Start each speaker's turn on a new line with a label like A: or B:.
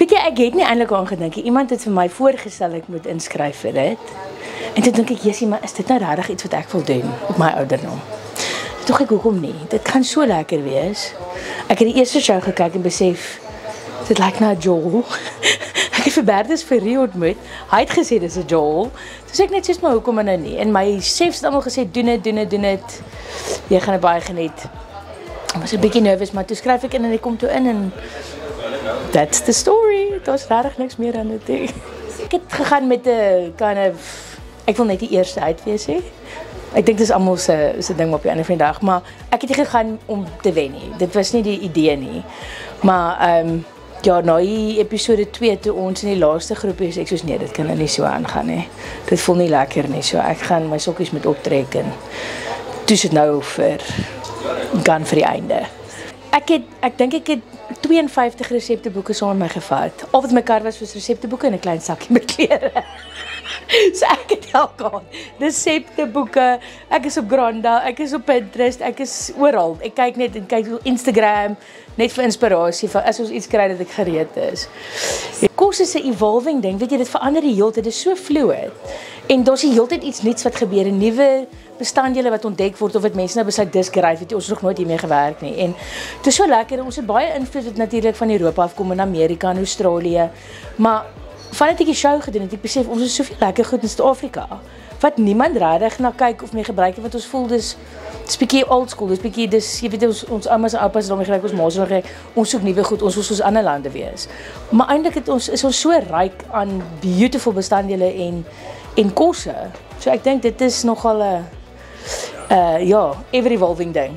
A: Weet jy, ek het nie eintlik aan gedink nie. Iemand het vir my voorgestel ek moet inskryf vir dit. En toe dink ek, jessie, maar is dit nou regtig iets wat ek wil doen op my ouderdom? Toe dink ek, hoekom nie? Dit gaan so lekker wees. Ek het die eerste show gekyk en besef, dit lyk na Joel. Ek het vir Bertus Ferrie ontmoet. Hy het gesê dis 'n Joel. Toe sê ek net soos maar hoekom nou nie? En my chefs het almal gesê doen dit. Jy gaan dit baie geniet. Ek was 'n bietjie nervous, maar toe skryf ek in en ek kom toe in en that's the story. Daar's regtig niks meer aan dit nie. Ek het gegaan met 'n kind of ek wil net die eerste uit wees hè. Ek dink dis almal se ding op die einde van die dag, maar ek het nie gegaan om te wen nie. Dit was nie die idee nie. Maar ja, nou die episode 2 toe ons in die laaste groepie is ek soos nee, dit kan nou nie so aangaan nie. Dit voel nie lekker nie. So ek gaan my sokkies met optrek en toe sit nou gaan vir die einde. Ek dink ek het 52 resepteboeke saam met my gevat. Al wat my kar was resepteboeke en 'n klein sakkie met klere. So ek het elke aand resepteboeke. Ek is op Granda, ek is op Pinterest, ek is oral. Ek kyk net en kyk op Instagram net vir inspirasie vir as ons iets kry dat ek gereed is. Kos is 'n evolving ding, weet jy, dit verander die hele tyd, dit is so fluid. En daar's die hele tyd iets nuuts wat gebeur, 'n nuwe bestanddele wat ontdek word of wat mense nou besluit dis great, weet jy, ons het nog nooit hiermee gewerk nie. En dit is so lekker, ons het baie invloed wat natuurlik van Europa afkom en Amerika en Australië. Maar vandat ek die show gedoen het, ek besef ons is soveel lekker goed in Suid-Afrika. Wat niemand regtig na kyk of mee gebruik het, want ons voel dis bietjie old school, dis jy weet ons oumas en oupas daarmee gebruik, ons ma's daarmee gebruik. Ons soek nuwe goed, ons wil soos ander lande wees. Maar eintlik is ons so ryk aan beautiful bestanddele en kosse. So ek dink dit is nogal 'n ever evolving ding.